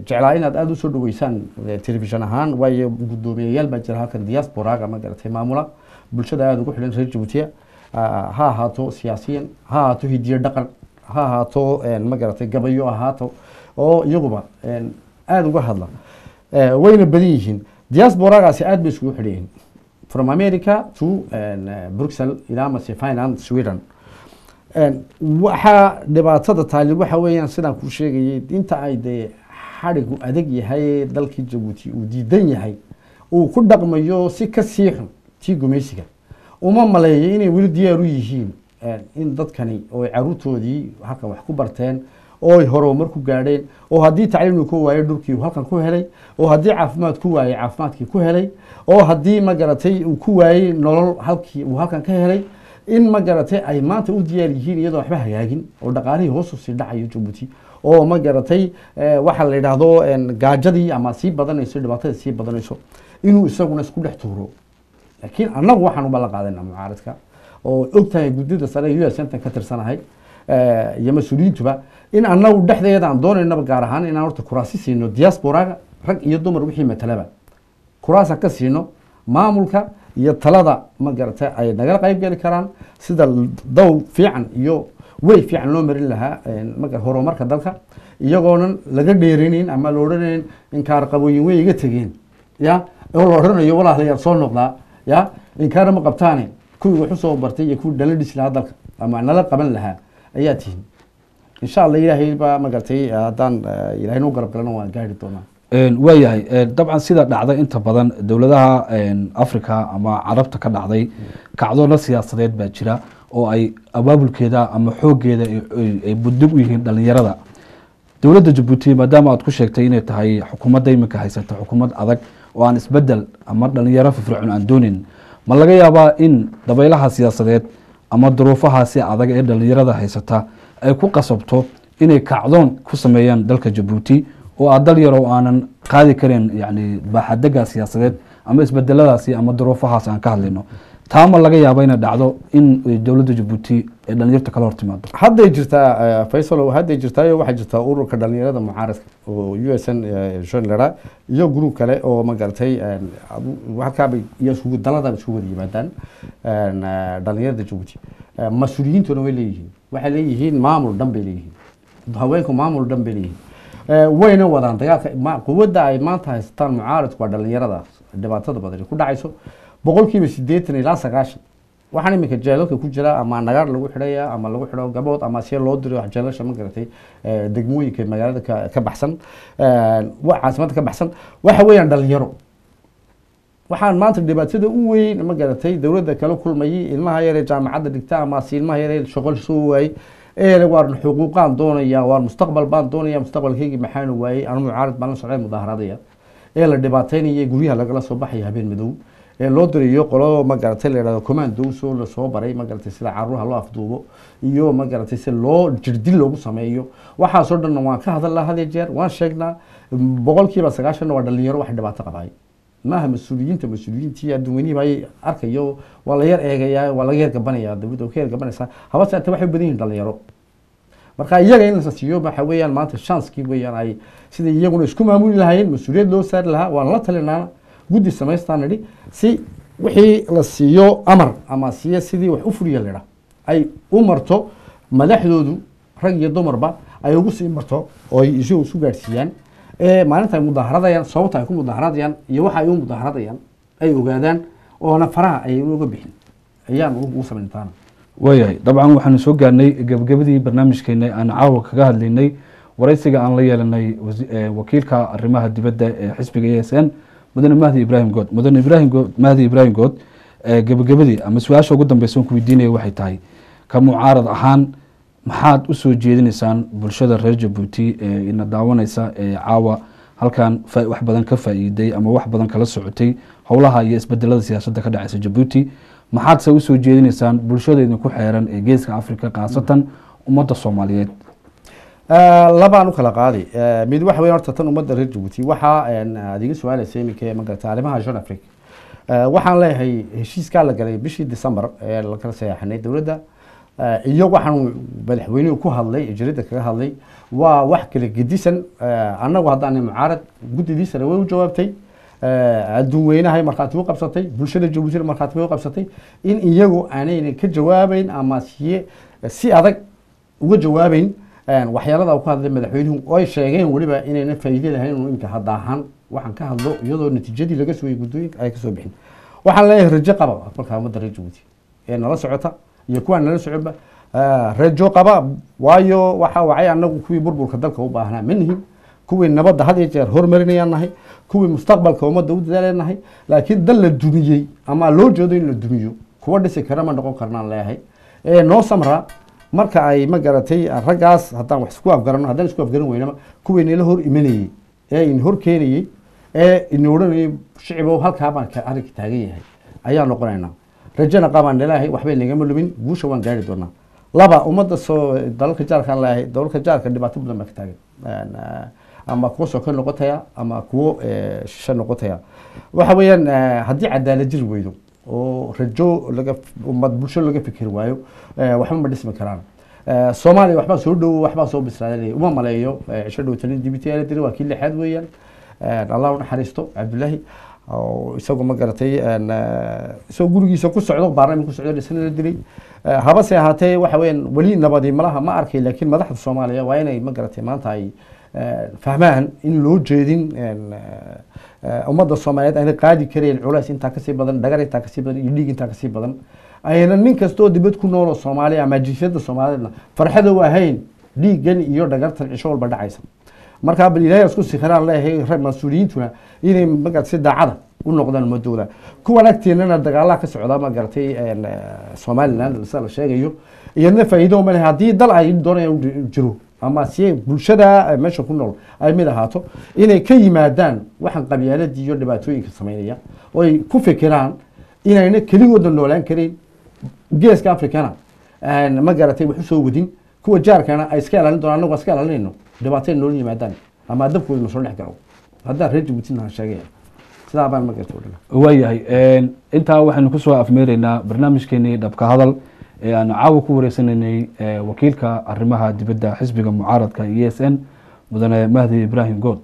jeclaa inaad aad u soo dhaweysaan telefishan ahaan waayo guddoomiyayaal baa jira halkan diaspora-ga magaratay maamula bulshada aad ugu xidhan reer Jabuuti ha ahaato siyaasiyan ha ahaato hidiyo dhaqan ha ahaato magaratay gabayo ahaato oo iyaguba aad uga hadla wayna badan yihiin diaspora-gaasi aad bay isugu xidhan yihiin from America to Brussels ilaa mase Finland Sweden waxaa dhibaatada taali waxa weeyaan sidaan ku sheegayay inta ay dee xadhigu adag yahay dalkii Jabuuti uu diidan yahay uu ku dhaqmayo si ka sii xun tii gumeysiga uma maleeyo inay weli diyaar u yihiin in dadkani oo caruurtoodii halkan wax ku barteen oo ay horumar ku gaadheen oo haddii tacliim ku waayay dhulkii uu halkan ku helay oo haddii caafimaad ku waayay caafimaadkii ku helay oo haddii magaratay uu ku waayay nolol halkii uu halkan ka helay in magaratay ay maanta u diyaar yihiin iyadoo waxba hagaagin oo dhaqaalihii hoos u sii dhacayo Jabuuti oo magaratay waxa la yiraahdo gaajadii ama sii badanayso dhibaatada sii badanayso inuu isaguna isku dhex tuuro laakiin annagu waxaan u ballan qaadaynaa mucaaradka oo ogtahay guddida sare US ka tirsanahay iyo mas'uuliyiintuba in annagu dhexdeeda aan doonaynaba gaar ahaan inaan horta kuraasi siino diaspora-ga rag iyo dumar wixii matalaba kuraasa ka siino maamulka iyo talada magaratay ay nagala qayb gali karaan sida dow fiican iyo way fiican loo marin lahaa horumarka dalka iyagoonan laga dheerinin ama la odhanayn inkaar qabooyin way iga tegeen ya oo la odhanayo walaalayaal soo noqdaa ya inkaar ma qabtaane kuwii wax u soo bartay iyo kuwii dhala dhisi lahaa dalka ama nala qaban lahaa ayaa tihiin insha Allah ilaahay baa magaratay haddaan ilaahay noo garab galana waan gaari doonaa waayahay dabcan sida dhacday inta badan dowladaha Afrika ama Carabta ka dhacday kacdoon siyaasadeed baa jira oo ay abaabulkeeda ama xoogeeda ay buddig u yihiin dhalinyarada dowladda Jabuuti maadaama aad ku sheegtay inay tahay xukuumadda iminka haysata xukuumad adag oo aan isbedel ama dhalinyaro firfircoon aan doonin ma laga yaabaa in dabaylaha siyaasadeed ama duruufahaasi adag ee dhalinyarada haysata ay ku qasabto inay kacdoon ku sameeyaan dalka Jabuuti oo dal yar oo aanan qaadi karin yani baaxadaga siyaasadeed ama isbedeladaasi ama duruufahaas aan ka hadlayno taama laga yaabo inay dhacdo in dowladda Jabuuti ay dhalinyarta kala hortimaado hadday jirtaa Faisal hadday jirtaa waxa jirta ururka dhalinyarada mucaaradka oo USN Journal iyo group kale oo magaratay waxa ka iyo isugu dalada isugu yimaadaan dhalinyarada Jabuuti mas'uuliyiintuna way leeyihiin waxay leeyihiin maamul dhan bay leeyihiin haweenku maamul dhan bay leeyihiin wayna wadaan dagaalka quwadda ay maanta haystaan mucaaradku waa dhalinyarada dhibaatada badan ku dhacayso 80% ilaa 90 waxaan iminka jeelalka ku jira ama nagaar lagu xidhaya ama lagu xidho gabood ama si loo diro wax jeelasha ma garatay degmooyinka magaalada ka baxsan caasimada ka baxsan waxa weeyaan dhalinyaro waxaan maanta dhibaatada u weyn ma garatay dowladda kala kulmayay ilmaha yar ee jaamacadda dhigta ama ilmaha yar ee shaqo soo waayay waan xuquuqaan doonaya waan mustaqbal baan doonaya mustaqbalkaygii maxaan waayey anu mucaarad baan la socday mudaaharadaya la dhibaataynaya guryaha lagala soo baxaya habeen madow loo dirayo qolo magaratay la yidhahdo commandos oo lasoo baray magaratay sida caruuraha loo afduubo iyo magaratay si loo jirdil loogu sameeyo waxaasoo dhan waan ka hadalnaa had iyo jeer waan sheegnaa 90% waa dhalinyaro wax dhibaato qabay maaha mas-uuliyiintii adduunyanihi bay arkayo waa la yar eegayaa waa laga yar gabanaya dawladda ka yar gabanaysaa haba saate waxay badan yihiin dhalinyaro marka iyaga in la siiyo waxa weeyaan maanta chanskii weeyaan ay sidii iyaguna isku maamuli lahaayeen mas-uuliyad loo saari lahaa waan la talinaa guddi samaystaan nidhi si wixii la siiyo amar ama siiyo sidii wax u fuliya ladha ay u marto madaxdoodu rag iyo dumarba ay ugu sii marto oo ay isu gaadhsiiyaan maalinta ay mudaaharadayaan sababta ay ku mudaaharadayaan iyo waxa ay u mudaaharadayaan ay ogaadaan oona faraha ay uga bixin ayaan ugu samayntaana waayahay dabcan waxaanu soo gaarnay gabagabadii barnaamijkeena aan caawa kaga hadlaynay waraysiga aan la yeelanay wakiilka arrimaha dibadda ee xisbiga ASN mudane mahdi ibraahim good mahdi ibraahim good gabagabadii ama su-aasha ugu dambeysa ku weydiinaya waxay tahay ka mucaarad ahaan maxaad u soo jeedinaysaan bulshada reer Jabuuti ina daawanaysa caawa halkan wax badan ka faa'iiday ama wax badan kala socotay howlaha iyo isbedelada siyaasadda ka dhacaysa Jabuuti maxaad se u soo jeedinaysaan bulshada idinku xeeran ee geeska Afrika qaasatan ummadda Soomaaliyeed labaan u kala qaaday mid waxa weyn horta tan ummadda reer Jabuuti waxa adiga su'aalaysay iminka magarta arrimaha Jean Afrique waxaan leeyahay heshiiska la galay bishii December ee la kala saxaxnay dawladda iyo waxaan madaxweynuhu ku hadlay ijrada kaga hadlay waa wax kale gedisan annagu haddaan mucaarad guddidiisana way u jawaabtay adduunyanahay markaad u qabsatay bulshada Jabuuti markaad u qabsatay in iyagu aanay ka jawaabayn ama si adag uga jawaabayn waxyaalada uu ka hadlay madaxweynuhu oo ay sheegeen waliba inayna faa'iido lahayn inuu imka hadaahan waxaan ka hadlo iyadoo natiijadii laga soo gudooyin ay ka soo bixin waxaan leeyahay rajo qaba marka ummadda reer Jabuuti nala socota iyo kuwa nala socoba rajo qaba waayo waxa wacay anagu kuwii burburka dalka u baahnaa manihin kuwii nabadda had iyo jeer horumarinayaan nahay kuwii mustaqbalka ummadda u dadaalanahay laakiin dal la dumiyey ama loo jeedo in la dumiyo kuwa dhisi kara ma noqon karnaan leeyahay noo samra marka ay ma garatay raggaas haddaan wax isku afgarano haddaan isku afgaran weynaba kuwii la hor imanayay in hor keenayay in oranayay shiciboo halkaa baan ka arki taagan yahay ayaa noqonaynaa rajana qabaan leeyahay waxbay nagama lumin guusha waan gaari doonaa laba ummadda soo dalalka jaarka leeyahay dalalka jaarka dhibaato badan baa ka taagan ama kuwa soo ka noqotaya ama kuwa shan noqotaya waxa weeyaan haddii cadaalad jir weydo oo rajo laga ummad bulsho laga fikir waayo waxba ma dhismi karaan Soomaaliya waxba soo dhow waxba soo bislaaday uma maleeyo cisho dhow tan dibitiyaal diray waa kii lixaad weeyaan Allah u naxariisto Cabdullaahi oo isagoo ma garatay soo gurigiisa ku socdo baarlamaanka ku socdo dhisana la dilay haba se ahaatee waxa weeyaan wali nabadi malaha ma arkay laakiin madaxda Soomaaliya waa inay ma garatay maanta ay fahmaan in loo jeedin ummadda Soomaaliyeed ay qaadi kareen culays inta ka sii badan dhagar inta ka sii badan iyo dhiig inta ka sii badan ayna nin kasto dibad ku nool Soomaaliya ama jiifada Soomaaliyeedna farxada waa hayn dhiigan iyo dhagartan cisho walba dhacaysa marka bal ilaahay isku sikhraan leeyahay rag mas'uuliyiintuna inay magad si daacada u noqdaan madowda kuwa agteenana dagaalaha ka socda ma garatay Soomaaliland la sheegayo iyadna faa'iido ma leh hadii dal ay doonayaan jiro ama si bulshada meesha ku nool ay mid ahaato inay ka yimaadaan waxan qabyaaladii iyo dhibaatooyinka sameynaya oo ay ku fikiraan inayna kaligood noolaan kareen geeska Afrikana ma garatay wax soo wadin kuwa jaarkana ay iska ilaalin doonaan anagu iska ilaalinayno dhibaato nool yimaadaan ama dabkooda soo dhex galo hadda reer Jabuuti na sheegay sida baan ma garto waayahay inta waxaanu ku soo afmeeraynaa barnaamijkeeni dhabka hadal aan caawa ku wareysanaynay wakiilka arrimaha dibadda xisbiga mucaaradka ASN mudane Mahdi Ibraahim Good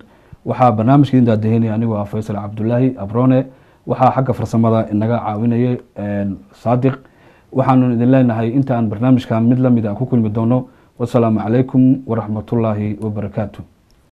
waxa barnaamijkii inta deeynay anigu Faysal Cabdullaahi Abrone waxa xagga farsamada inaga caawinayay Saadiq waxaanu idin leenahay inta aan barnaamijkan mid la mid ah ku kulmi doono wassalaamu calaykum waraxmatullaahi wabarakaatuh